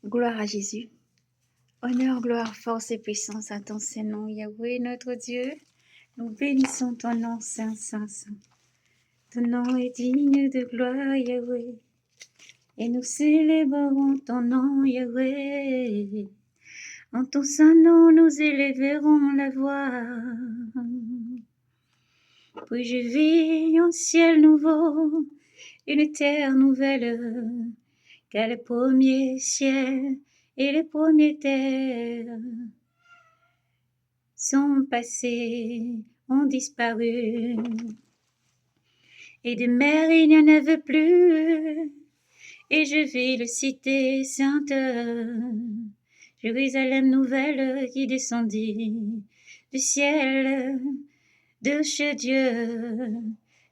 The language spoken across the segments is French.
Gloire à Jésus. Honneur, gloire, force et puissance à ton Saint-Nom, Yahweh, notre Dieu. Nous bénissons ton nom, Saint, Saint, Saint. Ton nom est digne de gloire, Yahweh. Et nous célébrerons ton nom, Yahweh. En ton saint nom, nous élèverons la voix. Puis je vis un ciel nouveau, une terre nouvelle, car les premiers ciels et les premières terres sont passés, ont disparu. Et de mer il n'y en avait plus, et je vis la cité sainte, Jérusalem nouvelle qui descendit du ciel de chez Dieu,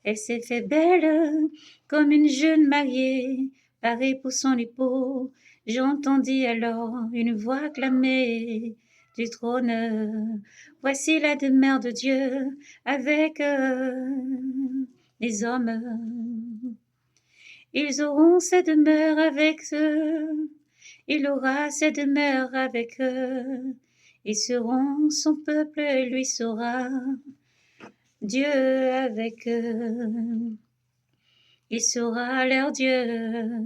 Elle s'est fait belle comme une jeune mariée, parée pour son époux. J'entendis alors une voix clamer du trône. Voici la demeure de Dieu avec les hommes. Ils auront cette demeure avec eux. Il aura cette demeure avec eux. Ils seront son peuple et lui sera Dieu avec eux. Il sera leur Dieu.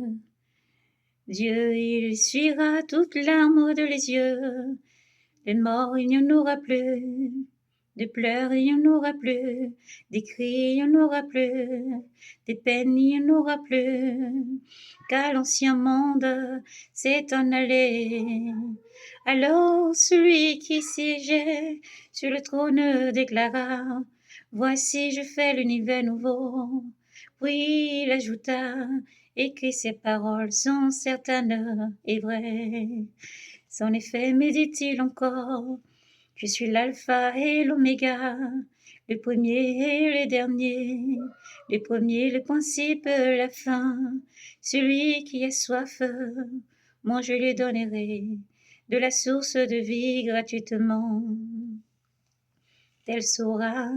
Dieu, il essuiera toutes larmes de les yeux. Des morts, il n'y en aura plus. Des pleurs, il n'y en aura plus. Des cris, il n'y en aura plus. Des peines, il n'y en aura plus. Car l'ancien monde s'est en allé. Alors celui qui siégeait sur le trône déclara: Voici, je fais l'univers nouveau. Puis il ajouta: Et que ces paroles sont certaines et vraies. En effet, me dit-il encore, je suis l'alpha et l'oméga, le premier et le dernier, le premier, le principe, la fin. Celui qui a soif, moi je lui donnerai de la source de vie gratuitement. Telle sera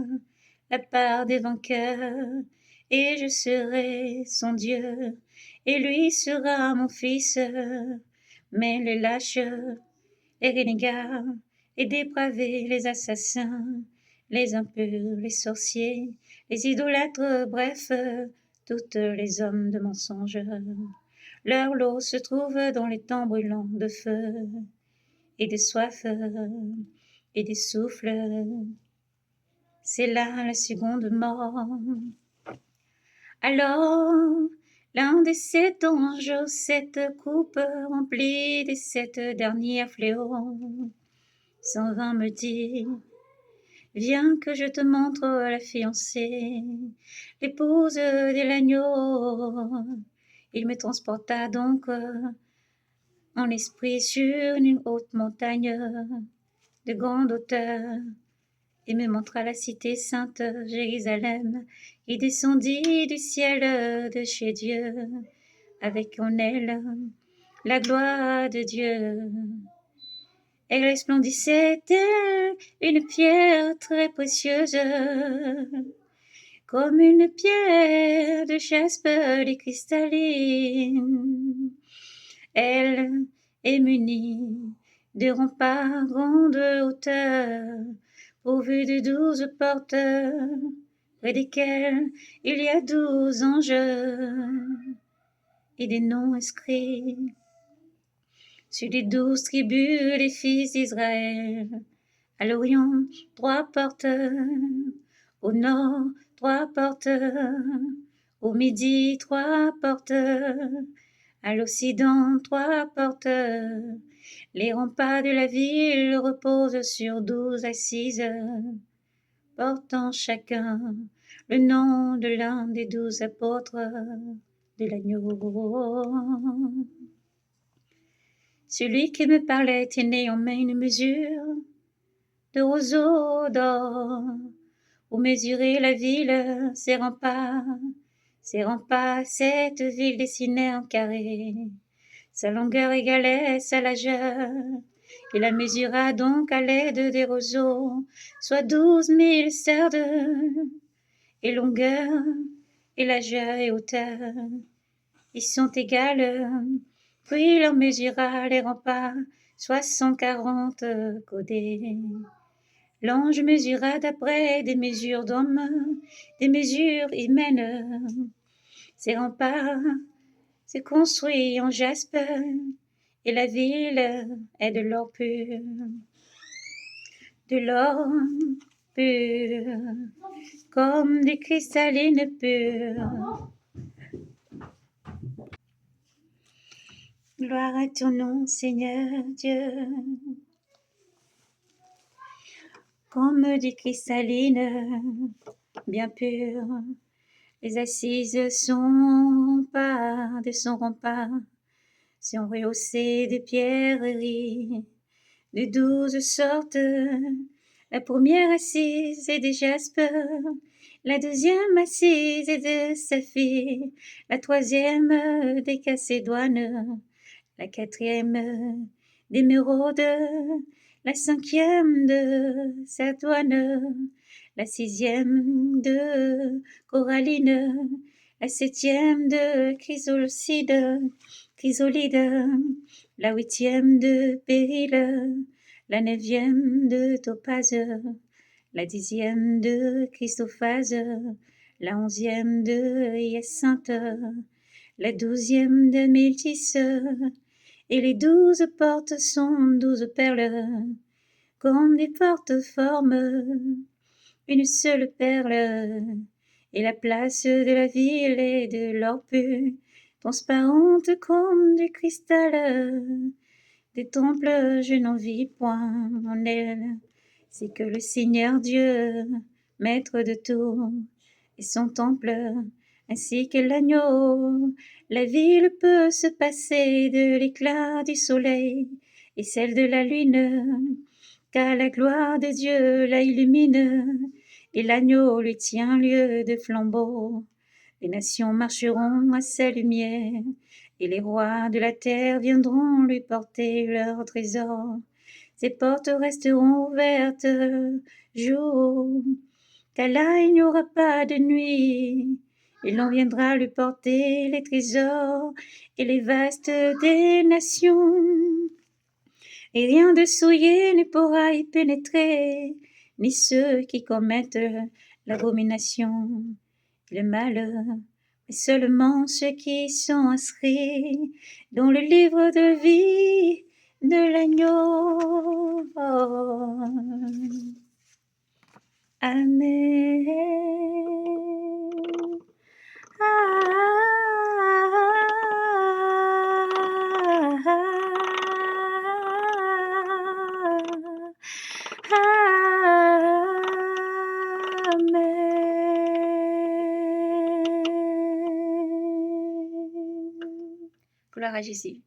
la part des vainqueurs, et je serai son Dieu, et lui sera mon fils. Mais les lâches, les renégats, les dépravés, les assassins, les impurs, les sorciers, les idolâtres, bref, tous les hommes de mensonge, leur lot se trouve dans les temps brûlants de feu et de soif et de souffle. C'est là la seconde mort. Alors, l'un des 7 anges, cette coupe remplie des 7 derniers fléaux, s'en vint me dire: Viens que je te montre la fiancée, l'épouse de l'agneau. Il me transporta donc en esprit sur une haute montagne de grande hauteur, et me montra la cité sainte Jérusalem, qui descendit du ciel de chez Dieu, avec en elle la gloire de Dieu. Elle resplendissait telle une pierre très précieuse, comme une pierre de jaspe et cristalline. Elle est munie de remparts grande hauteur, pourvus de 12 portes, près desquelles il y a 12 anges et des noms inscrits sur les 12 tribus des fils d'Israël. À l'Orient, 3 portes, au nord, 3 portes, au midi, 3 portes, à l'Occident, 3 portes. Les remparts de la ville reposent sur 12 assises, portant chacun le nom de l'un des 12 apôtres de l'agneau. Celui qui me parlait tenait en main une mesure de roseaux d'or, pour mesurer la ville, ses remparts, cette ville dessinée en carré. Sa longueur égalait sa largeur, il la mesura donc à l'aide des roseaux, soit 12 000 cerdes, et longueur, et largeur et hauteur, ils sont égales. Puis il en mesura les remparts, 140 côtés. L'ange mesura d'après des mesures d'hommes, des mesures humaines. Ces remparts se construisent en jaspe, et la ville est de l'or pur. De l'or pur, comme des cristallines pures. Gloire à ton nom, Seigneur Dieu. Comme des cristallines bien pures, les assises de son rempart sont rehaussées de pierreries de 12 sortes. La première assise est de jaspe, La deuxième assise de Saphir, la troisième des Cacédoines, la quatrième d'Émeraude, la cinquième de Sardoine, la sixième de Coralline, la septième de Chrysolide, la huitième de Péril, la neuvième de Topaze, la dixième de Christophase, la onzième de Hyacinthe, la douzième de Métis, et les 12 portes sont 12 perles, comme des portes forment une seule perle, et la place de la ville est de l'or pur, transparente comme du cristal. Des temples je n'en vis point en elle, c'est que le Seigneur Dieu, maître de tout, et son temple, ainsi que l'agneau. La ville peut se passer de l'éclat du soleil et celle de la lune, car la gloire de Dieu la illumine, et l'agneau lui tient lieu de flambeau. Les nations marcheront à sa lumière, et les rois de la terre viendront lui porter leur trésor. Ses portes resteront ouvertes jour, car là il n'y aura pas de nuit. Et l'on viendra lui porter les trésors et les vastes des nations. Et rien de souillé ne pourra y pénétrer, ni ceux qui commettent l'abomination et le malheur, mais seulement ceux qui sont inscrits dans le livre de vie de l'agneau. Amen. Gloire à Jésus.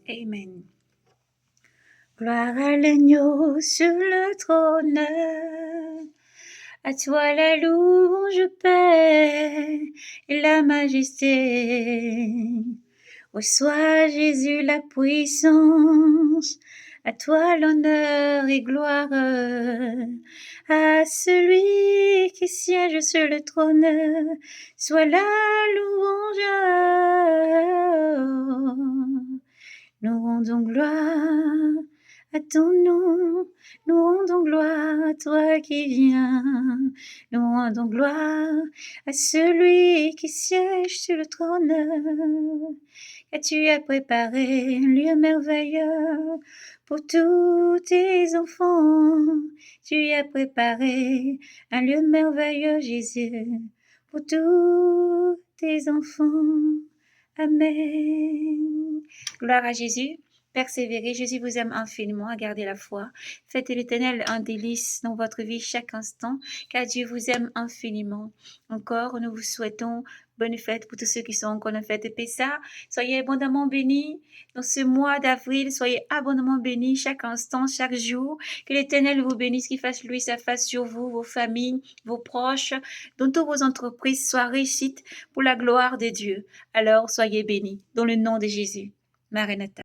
Amen. Gloire à l'agneau sur le trône, à toi la louange, Père, et la majesté. Reçois, Jésus, la puissance, à toi l'honneur et gloire, à celui qui siège sur le trône, soit la louange. Nous rendons gloire à ton nom, nous rendons gloire à toi qui viens, nous rendons gloire à celui qui siège sur le trône, et tu as préparé un lieu merveilleux pour tous tes enfants. Tu as préparé un lieu merveilleux, Jésus, pour tous tes enfants. Amen. Gloire à Jésus. Persévérez, Jésus vous aime infiniment, gardez la foi. Faites de l'Éternel un délice dans votre vie chaque instant, car Dieu vous aime infiniment. Encore, nous vous souhaitons bonne fête pour tous ceux qui sont encore en fête de Pessah. Soyez abondamment bénis dans ce mois d'avril. Soyez abondamment bénis chaque instant, chaque jour. Que l'Éternel vous bénisse, qu'il fasse lui sa face sur vous, vos familles, vos proches, dont toutes vos entreprises soient réussites pour la gloire de Dieu. Alors soyez bénis dans le nom de Jésus. Maranatha.